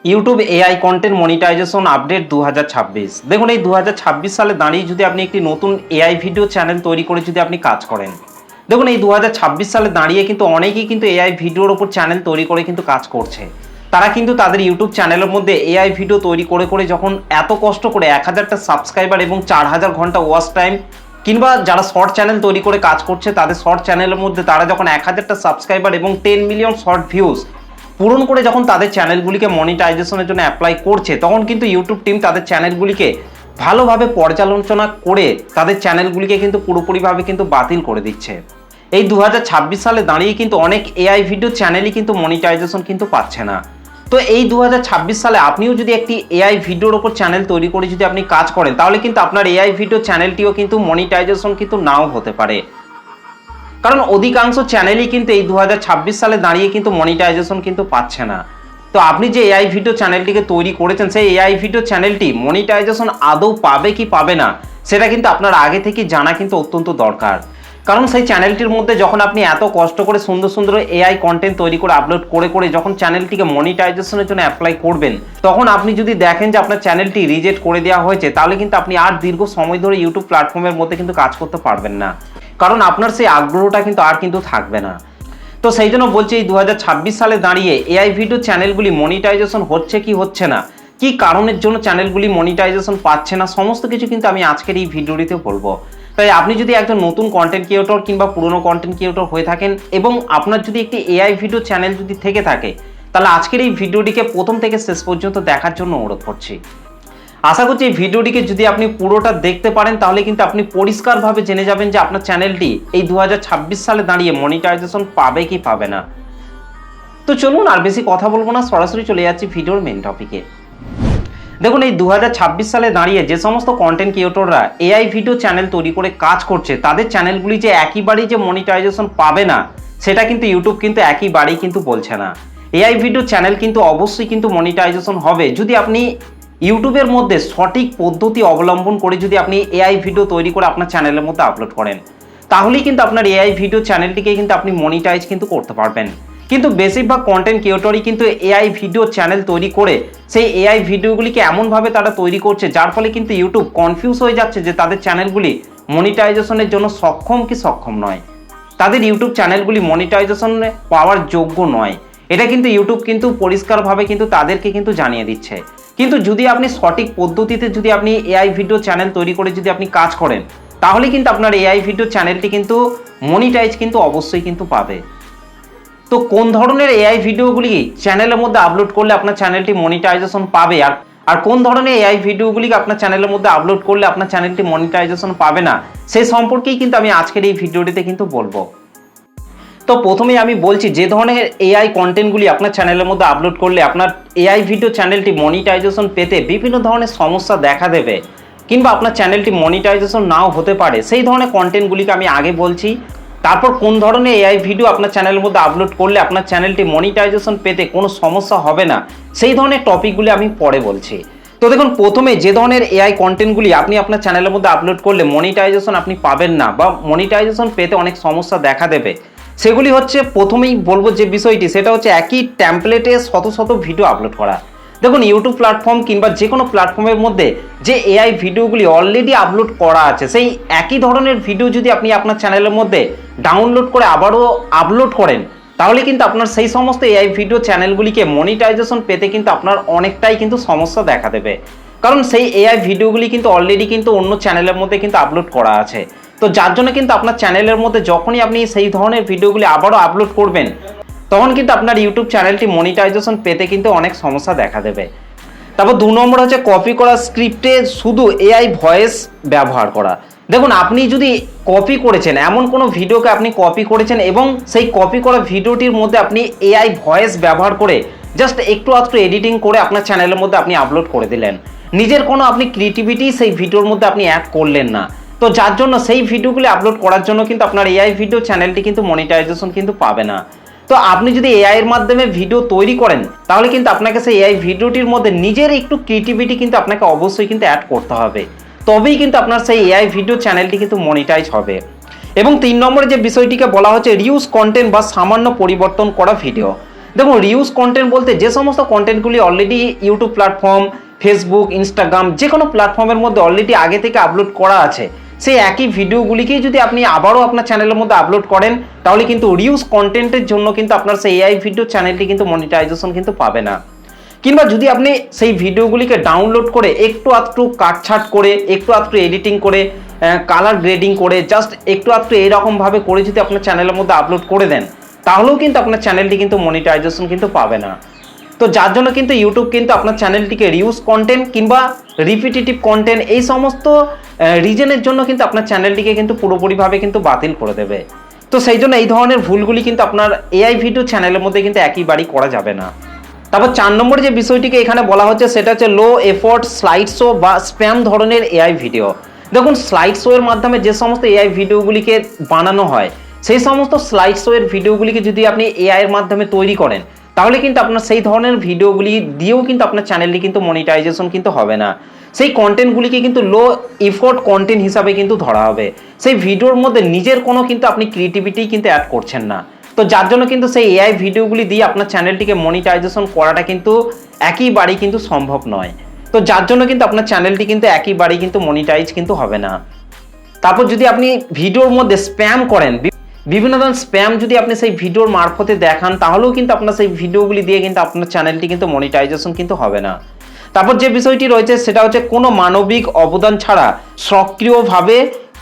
YouTube AI content monetisation update 2026। দেখুন এই 2026 সালে দাঁড়িয়ে যদি আপনি একটি নতুন এআই ভিডিও চ্যানেল তৈরি করে যদি আপনি কাজ করেন, দেখুন এই 2026 সালে দাঁড়িয়ে কিন্তু অনেকেই কিন্তু এআই ভিডিওর ওপর চ্যানেল তৈরি করে কিন্তু কাজ করছে। তারা কিন্তু তাদের ইউটিউব চ্যানেলের মধ্যে এআই ভিডিও তৈরি করে করে যখন এত কষ্ট করে 1000টা সাবস্ক্রাইবার এবং 4000 ঘন্টা ওয়াচ টাইম, কিংবা যারা শর্ট চ্যানেল তৈরি করে কাজ করছে তাদের শর্ট চ্যানেলের মধ্যে তারা যখন 1000টা সাবস্ক্রাইবার এবং 10 মিলিয়ন শর্ট ভিউজ পূরণ করে যখন তাদের চ্যানেলগুলিকে মনিটাইজেশনের জন্য অ্যাপ্লাই করছে, তখন কিন্তু ইউটিউব টিম তাদের চ্যানেলগুলিকে ভালোভাবে পর্যালোচনা করে তাদের চ্যানেলগুলিকে কিন্তু পুরোপুরিভাবে কিন্তু বাতিল করে দিচ্ছে। এই 2026 সালে দাঁড়িয়ে কিন্তু অনেক এআই ভিডিও চ্যানেলই কিন্তু মনিটাইজেশন কিন্তু পাচ্ছে না। তো এই 2026 সালে আপনিও যদি একটি এআই ভিডিওর ওপর চ্যানেল তৈরি করে যদি আপনি কাজ করেন, তাহলে কিন্তু আপনার এআই ভিডিও চ্যানেলটিও কিন্তু মনিটাইজেশন কিন্তু নাও হতে পারে। কারণ অধিকাংশ চ্যানেলই কিন্তু এই 2026 সালে দাঁড়িয়ে কিন্তু মনিটাইজেশন কিন্তু পাচ্ছে না। তো আপনি যে এআই ভিডিও চ্যানেলটিকে তৈরি করেছেন, সেই এআই ভিডিও চ্যানেলটি মনিটাইজেশন আদৌ পাবে কি পাবে না সেটা কিন্তু আপনার আগে থেকে জানা কিন্তু অত্যন্ত দরকার। কারণ সেই চ্যানেলটির মধ্যে যখন আপনি এত কষ্ট করে সুন্দর সুন্দর এআই কন্টেন্ট তৈরি করে আপলোড করে করে যখন চ্যানেলটিকে মনিটাইজেশনের জন্য অ্যাপ্লাই করবেন, তখন আপনি যদি দেখেন যে আপনার চ্যানেলটি রিজেক্ট করে দেওয়া হয়েছে, তাহলে কিন্তু আপনি আর দীর্ঘ সময় ধরে ইউটিউব প্ল্যাটফর্মের মধ্যে কিন্তু কাজ করতে পারবেন না। কারণ আপনার সেই আগ্রহটা কিন্তু আর কিন্তু থাকবে না। তো সেই জন্য বলছি এই 2026 সালে দাঁড়িয়ে এআই ভিডিও চ্যানেলগুলি মনিটাইজেশন হচ্ছে কি হচ্ছে না, কি কারণের জন্য চ্যানেলগুলি মনিটাইজেশন পাচ্ছে না, সমস্ত কিছু কিন্তু আমি আজকের এই ভিডিওটিতে বলবো। তাই আপনি যদি একজন নতুন কন্টেন্ট ক্রিয়েটর কিংবা পুরনো কন্টেন্ট ক্রিয়েটর হয়ে থাকেন এবং আপনার যদি একটি এআই ভিডিও চ্যানেল যদি থেকে থাকে, তাহলে আজকের এই ভিডিওটিকে প্রথম থেকে শেষ পর্যন্ত দেখার জন্য অনুরোধ করছি। আশা করছি এই ভিডিওটিকে যদি আপনি পুরোটা দেখতে পারেন, তাহলে কিন্তু আপনি পরিষ্কারভাবে জেনে যাবেন যে আপনার চ্যানেলটি এই 2026 সালে দাঁড়িয়ে মনিটাইজেশন পাবে কি পাবে না। তো চলুন আর বেশি কথা বলবো না, সরাসরি চলে যাচ্ছি ভিডিওর মেন টপিকে। দেখুন এই 2026 সালে দাঁড়িয়ে যে সমস্ত কন্টেন্ট ক্রিয়েটররা এআই ভিডিও চ্যানেল তৈরি করে কাজ করছে, তাদের চ্যানেলগুলি যে একইবারেই যে মনিটাইজেশন পাবে না, সেটা কিন্তু ইউটিউব কিন্তু একইবারেই কিন্তু বলছে না। এআই ভিডিও চ্যানেল কিন্তু অবশ্যই কিন্তু মনিটাইজেশন হবে যদি আপনি ইউটিউবের মধ্যে সঠিক পদ্ধতি অবলম্বন করে যদি আপনি এআই ভিডিও তৈরি করে আপনার চ্যানেলের মধ্যে আপলোড করেন, তাহলেই কিন্তু আপনার এআই ভিডিও চ্যানেলটিকে কিন্তু আপনি মনিটাইজ কিন্তু করতে পারবেন। কিন্তু বেশিরভাগ কন্টেন্ট ক্রিয়েটরই কিন্তু এআই ভিডিও চ্যানেল তৈরি করে সেই এআই ভিডিওগুলিকে এমনভাবে তারা তৈরি করছে, যার ফলে কিন্তু ইউটিউব কনফিউজ হয়ে যাচ্ছে যে তাদের চ্যানেলগুলি মনিটাইজেশনের জন্য সক্ষম কি সক্ষম নয়, তাদের ইউটিউব চ্যানেলগুলি মনিটাইজেশন পাওয়ার যোগ্য নয়। এটা কিন্তু ইউটিউব কিন্তু পরিষ্কারভাবে কিন্তু তাদেরকে কিন্তু জানিয়ে দিচ্ছে। কিন্তু যদি আপনি সঠিক পদ্ধতিতে যদি আপনি এআই ভিডিও চ্যানেল তৈরি করে যদি আপনি কাজ করেন, তাহলে কিন্তু আপনার এআই ভিডিও চ্যানেলটি কিন্তু মনিটাইজ কিন্তু অবশ্যই কিন্তু পাবে। তো কোন ধরনের এআই ভিডিওগুলি চ্যানেলের মধ্যে আপলোড করলে আপনার চ্যানেলটি মনিটাইজেশন পাবে, আর কোন ধরনের এআই ভিডিওগুলিকে আপনার চ্যানেলের মধ্যে আপলোড করলে আপনার চ্যানেলটি মনিটাইজেশন পাবে না, সেই সম্পর্কেই কিন্তু আমি আজকের এই ভিডিওটিতে কিন্তু বলবো। তো প্রথমেই আমি বলছি, যে ধরনের এআই কন্টেন্টগুলি আপনার চ্যানেলের মধ্যে আপলোড করলে আপনার এআই ভিডিও চ্যানেলটি মনিটাইজেশন পেতে বিভিন্ন ধরনের সমস্যা দেখা দেবে, কিংবা আপনার চ্যানেলটি মনিটাইজেশন নাও হতে পারে, সেই ধরনের কন্টেন্টগুলিকে আমি আগে বলছি। তারপর কোন ধরনের এআই ভিডিও আপনার চ্যানেলের মধ্যে আপলোড করলে আপনার চ্যানেলটি মনিটাইজেশন পেতে কোনো সমস্যা হবে না, সেই ধরনের টপিকগুলি আমি পরে বলছি। তো দেখুন, প্রথমে যে ধরনের এআই কন্টেন্টগুলি আপনি আপনার চ্যানেলের মধ্যে আপলোড করলে মনিটাইজেশন আপনি পাবেন না বা মনিটাইজেশন পেতে অনেক সমস্যা দেখা দেবে, সেগুলি হচ্ছে, প্রথমেই বলবো যে বিষয়টি, সেটা হচ্ছে একই টেমপ্লেটে শত শত ভিডিও আপলোড করা। দেখুন ইউটিউব প্ল্যাটফর্ম কিংবা যে কোনো প্ল্যাটফর্মের মধ্যে যে এআই ভিডিওগুলি অলরেডি আপলোড করা আছে, সেই একই ধরনের ভিডিও যদি আপনি আপনার চ্যানেলের মধ্যে ডাউনলোড করে আবারও আপলোড করেন, তাহলে কিন্তু আপনার সেই সমস্ত এআই ভিডিও চ্যানেলগুলিকে মনিটাইজেশন পেতে কিন্তু আপনার অনেকটাই কিন্তু সমস্যা দেখা দেবে। কারণ সেই এআই ভিডিওগুলি কিন্তু অলরেডি কিন্তু অন্য চ্যানেলের মধ্যে কিন্তু আপলোড করা আছে। তো যার জন্য কিন্তু আপনার চ্যানেলের মধ্যে যখনই আপনি সেই ধরনের ভিডিওগুলি আবারও আপলোড করবেন, তখন কিন্তু আপনার ইউটিউব চ্যানেলটি মনিটাইজেশন পেতে কিন্তু অনেক সমস্যা দেখা দেবে। তারপর 2 নম্বর হচ্ছে কপি করা স্ক্রিপ্টে শুধু এআই ভয়েস ব্যবহার করা। দেখুন আপনি যদি কপি করেছেন, এমন কোনো ভিডিওকে আপনি কপি করেছেন এবং সেই কপি করা ভিডিওটির মধ্যে আপনি এআই ভয়েস ব্যবহার করে জাস্ট একটু আধটু এডিটিং করে আপনার চ্যানেলের মধ্যে আপনি আপলোড করে দিলেন, নিজের কোনো আপনি ক্রিয়েটিভিটি সেই ভিডিওর মধ্যে আপনি অ্যাড করলেন না, তো যার জন্য সেই ভিডিওগুলি আপলোড করার জন্য কিন্তু আপনার এআই ভিডিও চ্যানেলটি কিন্তু মনিটাইজেশন কিন্তু পাবে না। তো আপনি যদি এআই এর মাধ্যমে ভিডিও তৈরি করেন, তাহলে কিন্তু আপনাকে সেই এআই ভিডিওটির মধ্যে নিজের একটু ক্রিয়েটিভিটি কিন্তু আপনাকে অবশ্যই কিন্তু অ্যাড করতে হবে, তবেই কিন্তু আপনার সেই এআই ভিডিও চ্যানেলটি কিন্তু মনিটাইজ হবে। এবং 3 নম্বরে যে বিষয়টিকে বলা হচ্ছে রিউজ কন্টেন্ট বা সামান্য পরিবর্তন করা ভিডিও। দেখুন রিউজ কন্টেন্ট বলতে যে সমস্ত কন্টেন্টগুলি already YouTube platform, Facebook, Instagram যে কোনো প্ল্যাটফর্মের মধ্যে অলরেডি আগে থেকে আপলোড করা আছে, সেই একই ভিডিওগুলিকেই যদি আপনি আবারও আপনার চ্যানেলের মধ্যে আপলোড করেন তাহলে কিন্তু রিউজ কন্টেন্টের জন্য কিন্তু আপনার সেই এআই ভিডিও চ্যানেলটি কিন্তু মনিটাইজেশন কিন্তু পাবে না। কিংবা যদি আপনি সেই ভিডিওগুলিকে ডাউনলোড করে একটু আধটু কাটছাট করে, একটু আধটু এডিটিং করে, কালার গ্রেডিং করে, জাস্ট একটু আধটু এরকমভাবে করে যদি আপনার চ্যানেলের মধ্যে আপলোড করে দেন তাহলেও কিন্তু আপনার চ্যানেলটি কিন্তু মনিটাইজেশন কিন্তু পাবে না। তো যার জন্য কিন্তু ইউটিউব কিন্তু আপনার চ্যানেলটিকে রিউজ কন্টেন্ট কিংবা রিপিটেটিভ কন্টেন্ট এই সমস্ত রিজনের জন্য কিন্তু আপনার চ্যানেলটিকে কিন্তু পুরোপুরিভাবে কিন্তু বাতিল করে দেবে। তো সেই জন্য এই ধরনের ভুলগুলি কিন্তু আপনার এআই ভিডিও চ্যানেলের মধ্যে কিন্তু একইবারই করা যাবে না। তারপর 4 নম্বর যে বিষয়টিকে এখানে বলা হচ্ছে সেটা হচ্ছে লো এফোর্ট স্লাইড শো বা স্প্যাম ধরনের এআই ভিডিও। দেখুন স্লাইড শো এর মাধ্যমে যে সমস্ত এআই ভিডিওগুলিকে বানানো হয় সেই সমস্ত স্লাইড শো এর ভিডিওগুলিকে যদি আপনি এআই এর মাধ্যমে তৈরি করেন তাহলে কিন্তু আপনার সেই ধরনের ভিডিওগুলি দিয়েও কিন্তু আপনার চ্যানেলটি কিন্তু মনিটাইজেশন কিন্তু হবে না। সেই কন্টেন্টগুলিকে কিন্তু লো এফোর্ট কন্টেন্ট হিসাবে কিন্তু ধরা হবে। সেই ভিডিওর মধ্যে নিজের কোনো কিন্তু আপনি ক্রিয়েটিভিটি কিন্তু অ্যাড করছেন না। তো যার জন্য কিন্তু সেই এআই ভিডিওগুলি দিয়ে আপনার চ্যানেলটিকে মনিটাইজেশন করাটা কিন্তু একইবারেই কিন্তু সম্ভব নয়। তো যার জন্য কিন্তু আপনার চ্যানেলটি কিন্তু একইবারেই কিন্তু মনিটাইজ কিন্তু হবে না। তারপর যদি আপনি ভিডিওর মধ্যে স্প্যাম করেন, বিভিন্ন ধরনের স্প্যাম যদি আপনি সেই ভিডিওর মারফতে দেখান তাহলেও কিন্তু আপনার সেই ভিডিওগুলি দিয়ে কিন্তু আপনার চ্যানেলটি কিন্তু মনিটাইজেশন কিন্তু হবে না। তারপর যে বিষয়টি রয়েছে সেটা হচ্ছে কোনো মানবিক অবদান ছাড়া সক্রিয়ভাবে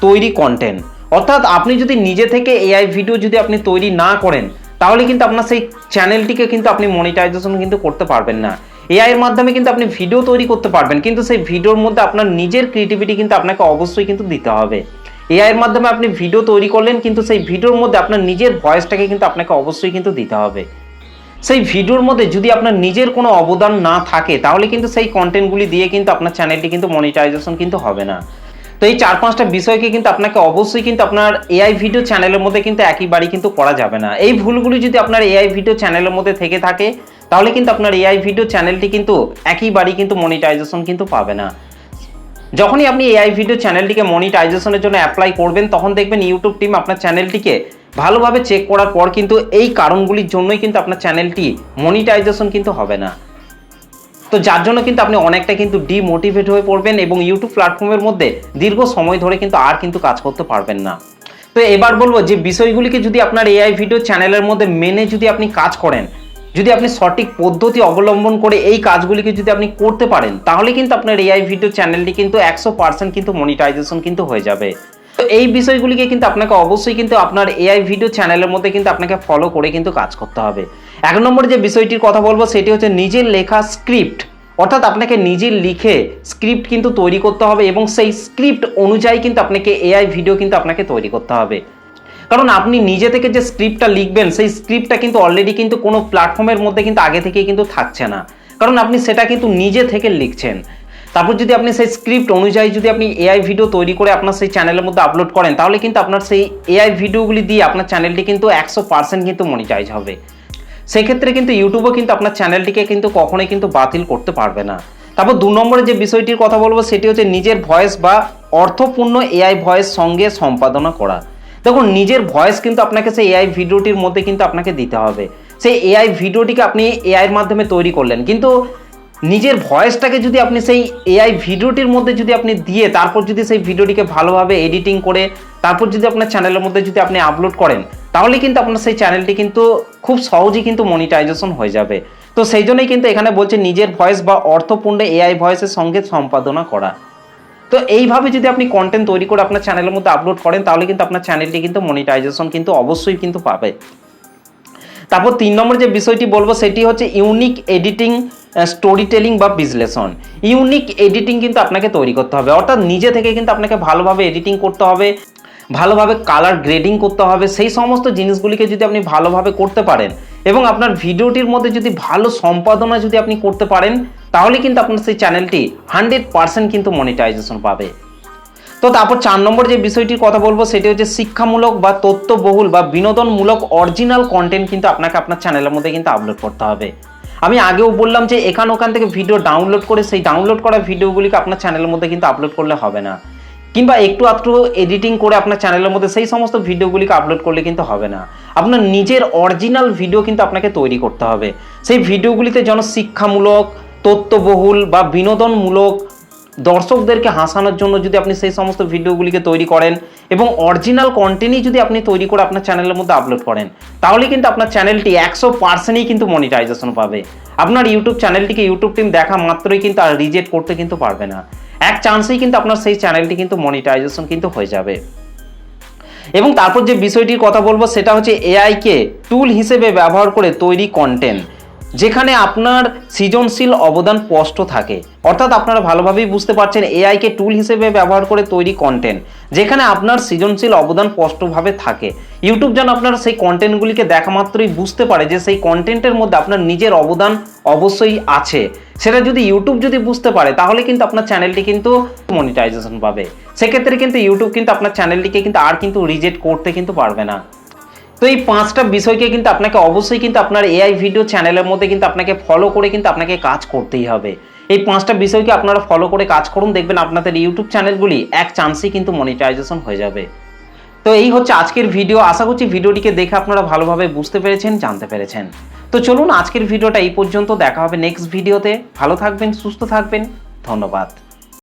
তৈরি কন্টেন্ট। অর্থাৎ আপনি যদি নিজে থেকে এআই ভিডিও যদি আপনি তৈরি না করেন তাহলে কিন্তু আপনার সেই চ্যানেলটিকে কিন্তু আপনি মনিটাইজেশন কিন্তু করতে পারবেন না। এআই এর মাধ্যমে কিন্তু আপনি ভিডিও তৈরি করতে পারবেন কিন্তু সেই ভিডিওর মধ্যে আপনার নিজের ক্রিয়েটিভিটি কিন্তু আপনাকে অবশ্যই কিন্তু দিতে হবে। এআই এর মাধ্যমে আপনি ভিডিও তৈরি করলেন কিন্তু সেই ভিডিওর মধ্যে আপনার নিজের ভয়েসটাকে কিন্তু আপনাকে অবশ্যই কিন্তু দিতে হবে। সেই ভিডিওর মধ্যে যদি আপনার নিজের কোনো অবদান না থাকে তাহলে কিন্তু সেই কন্টেন্টগুলি দিয়ে কিন্তু আপনার চ্যানেলটি কিন্তু মনিটাইজেশন কিন্তু হবে না। তো এই 4-5টা বিষয়কে কিন্তু আপনাকে অবশ্যই কিন্তু আপনার এআই ভিডিও চ্যানেলের মধ্যে কিন্তু একইবারই কিন্তু করা যাবে না। এই ভুলগুলি যদি আপনার এআই ভিডিও চ্যানেলের মধ্যে থেকে থাকে তাহলে কিন্তু আপনার এআই ভিডিও চ্যানেলটি কিন্তু একইবারই কিন্তু মনিটাইজেশন কিন্তু পাবে না। যখনই আপনি এআই ভিডিও চ্যানেলটিকে মনিটাইজেশনের জন্য অ্যাপ্লাই করবেন তখন দেখবেন ইউটিউব টিম আপনার চ্যানেলটিকে ভালোভাবে চেক করার পর কিন্তু এই কারণগুলির জন্যই কিন্তু আপনার চ্যানেলটি মনিটাইজেশন কিন্তু হবে না। তো যার জন্য কিন্তু আপনি অনেকটা কিন্তু ডিমোটিভেট হয়ে পড়বেন এবং ইউটিউব প্ল্যাটফর্মের মধ্যে দীর্ঘ সময় ধরে কিন্তু আর কিন্তু কাজ করতে পারবেন না। তো এবার বলবো যে বিষয়গুলিকে যদি আপনার এআই ভিডিও চ্যানেলের মধ্যে মেনে যদি আপনি কাজ করেন, যদি আপনি সঠিক পদ্ধতি অবলম্বন করে এই কাজগুলিকে যদি আপনি করতে পারেন তাহলে কিন্তু আপনার এআই ভিডিও চ্যানেলটি কিন্তু 100% কিন্তু মনিটাইজেশন কিন্তু হয়ে যাবে। তো এই বিষয়গুলিকে কিন্তু আপনাকে অবশ্যই কিন্তু আপনার এআই ভিডিও চ্যানেলের মধ্যে কিন্তু আপনাকে ফলো করে কিন্তু কাজ করতে হবে। 1 নম্বর যে বিষয়টির কথা বলবো সেটি হচ্ছে নিজের লেখা স্ক্রিপ্ট। অর্থাৎ আপনাকে নিজের লিখে স্ক্রিপ্ট কিন্তু তৈরি করতে হবে এবং সেই স্ক্রিপ্ট অনুযায়ী কিন্তু আপনাকে এআই ভিডিও কিন্তু আপনাকে তৈরি করতে হবে। কারণ আপনি নিজে থেকে যে স্ক্রিপ্টটা লিখবেন সেই স্ক্রিপ্টটা কিন্তু অলরেডি কিন্তু কোনো প্ল্যাটফর্মের মধ্যে কিন্তু আগে থেকেই কিন্তু থাকছে না, কারণ আপনি সেটা কিন্তু নিজে থেকে লিখছেন। তারপর যদি আপনি সেই স্ক্রিপ্ট অনুযায়ী যদি আপনি এআই ভিডিও তৈরি করে আপনার সেই চ্যানেলের মধ্যে আপলোড করেন তাহলে কিন্তু আপনার সেই এআই ভিডিওগুলি দিয়ে আপনার চ্যানেলটি কিন্তু 100% কিন্তু মনিটাইজ হবে। সেক্ষেত্রে কিন্তু ইউটিউবও কিন্তু আপনার চ্যানেলটিকে কিন্তু কখনোই কিন্তু বাতিল করতে পারবে না। তারপর 2 নম্বরে যে বিষয়টির কথা বলবো সেটি হচ্ছে নিজের ভয়েস বা অর্থপূর্ণ এআই ভয়েস সঙ্গে সম্পাদনা করা। দেখুন নিজের ভয়েস কিন্তু আপনাকে সেই এআই ভিডিওটির মধ্যে কিন্তু আপনাকে দিতে হবে। সেই এআই ভিডিওটিকে আপনি এআইয়ের মাধ্যমে তৈরি করলেন কিন্তু নিজের ভয়েসটাকে যদি আপনি সেই এআই ভিডিওটির মধ্যে যদি আপনি দিয়ে তারপর যদি সেই ভিডিওটিকে ভালোভাবে এডিটিং করে তারপর যদি আপনার চ্যানেলের মধ্যে যদি আপনি আপলোড করেন তাহলে কিন্তু আপনার সেই চ্যানেলটি কিন্তু খুব সহজেই কিন্তু মনিটাইজেশন হয়ে যাবে। তো সেই জন্যই কিন্তু এখানে বলছে নিজের ভয়েস বা অর্থপূর্ণ এআই ভয়েসের সঙ্গে সম্পাদনা করা। তো এইভাবে যদি আপনি কন্টেন্ট তৈরি করে আপনার চ্যানেলের মধ্যে আপলোড করেন তাহলে কিন্তু আপনার চ্যানেলটি কিন্তু মনিটাইজেশন কিন্তু অবশ্যই কিন্তু পাবে। তারপর 3 নম্বর যে বিষয়টি বলবো সেটি হচ্ছে ইউনিক এডিটিং, স্টোরি টেলিং বা বিশ্লেষণ। ইউনিক এডিটিং কিন্তু আপনাকে তৈরি করতে হবে, অর্থাৎ নিজে থেকে কিন্তু আপনাকে ভালোভাবে এডিটিং করতে হবে, ভালোভাবে কালার গ্রেডিং করতে হবে। সেই সমস্ত জিনিসগুলিকে যদি আপনি ভালোভাবে করতে পারেন এবং আপনার ভিডিওটির মধ্যে যদি ভালো সম্পাদনা যদি আপনি করতে পারেন তাহলে কিন্তু আপনার সেই চ্যানেলটি 100% কিন্তু মনিটাইজেশন পাবে। তো তারপর 4 নম্বর যে বিষয়টির কথা বলবো সেটি হচ্ছে শিক্ষামূলক বা তথ্যবহুল বা বিনোদনমূলক অরিজিনাল কন্টেন্ট কিন্তু আপনাকে আপনার চ্যানেলের মধ্যে কিন্তু আপলোড করতে হবে। আমি আগেও বললাম যে ওখান থেকে ভিডিও ডাউনলোড করে সেই ডাউনলোড করা ভিডিওগুলিকে আপনার চ্যানেলের মধ্যে কিন্তু আপলোড করলে হবে না। কিংবা একটু আধটু এডিটিং করে আপনার চ্যানেলের মধ্যে সেই সমস্ত ভিডিওগুলিকে আপলোড করলে কিন্তু হবে না। আপনার নিজের অরিজিনাল ভিডিও কিন্তু আপনাকে তৈরি করতে হবে। সেই ভিডিওগুলিতে যেন শিক্ষামূলক, তথ্যবহুল বা বিনোদনমূলক, দর্শকদেরকে হাসানোর জন্য যদি আপনি সেই সমস্ত ভিডিওগুলিকে তৈরি করেন এবং অরিজিনাল কন্টেন্টই যদি আপনি তৈরি করে আপনার চ্যানেলের মধ্যে আপলোড করেন, তাহলে কিন্তু আপনার চ্যানেলটি 100%ই কিন্তু মনিটাইজেশন পাবে। আপনার ইউটিউব চ্যানেলটিকে ইউটিউব টিম দেখা মাত্রই কিন্তু আর রিজেক্ট করতে কিন্তু পারবে না। এক চান্সেই কিন্তু আপনার সেই চ্যানেলটি কিন্তু মনিটাইজেশন কিন্তু হয়ে যাবে। এবং তারপর যে বিষয়টির কথা বলবো সেটা হচ্ছে এআইকে টুল হিসেবে ব্যবহার করে তৈরি কন্টেন্ট, যেখানে আপনার সৃজনশীল অবদান স্পষ্ট থাকে। অর্থাৎ আপনারা ভালোভাবেই বুঝতে পারছেন, এআইকে টুল হিসেবে ব্যবহার করে তৈরি কন্টেন্ট যেখানে আপনার সৃজনশীল অবদান স্পষ্টভাবে থাকে। ইউটিউব যেন আপনার সেই কন্টেন্টগুলিকে দেখা মাত্রই বুঝতে পারে যে সেই কন্টেন্টের মধ্যে আপনার নিজের অবদান অবশ্যই আছে। সেটা যদি ইউটিউব যদি বুঝতে পারে, তাহলে কিন্তু আপনার চ্যানেলটি কিন্তু মনিটাইজেশন পাবে। সেক্ষেত্রে কিন্তু ইউটিউব কিন্তু আপনার চ্যানেলটিকে কিন্তু আর কিন্তু রিজেক্ট করতে কিন্তু পারবে না। তো এই 5টা বিষয়কে কিন্তু আপনাকে অবশ্যই কিন্তু আপনার এআই ভিডিও চ্যানেলের মধ্যে কিন্তু আপনাকে ফলো করে কিন্তু আপনাকে কাজ করতেই হবে। এই 5টা বিষয়কে আপনারা ফলো করে কাজ করুন, দেখবেন আপনাদের ইউটিউব চ্যানেলগুলি এক চান্সেই কিন্তু মনিটাইজেশন হয়ে যাবে। তো এই হচ্ছে আজকের ভিডিও। আশা করছি ভিডিওটিকে দেখে আপনারা ভালোভাবে বুঝতে পেরেছেন, জানতে পেরেছেন। তো চলুন আজকের ভিডিওটা এই পর্যন্ত, দেখা হবে নেক্সট ভিডিওতে। ভালো থাকবেন, সুস্থ থাকবেন, ধন্যবাদ।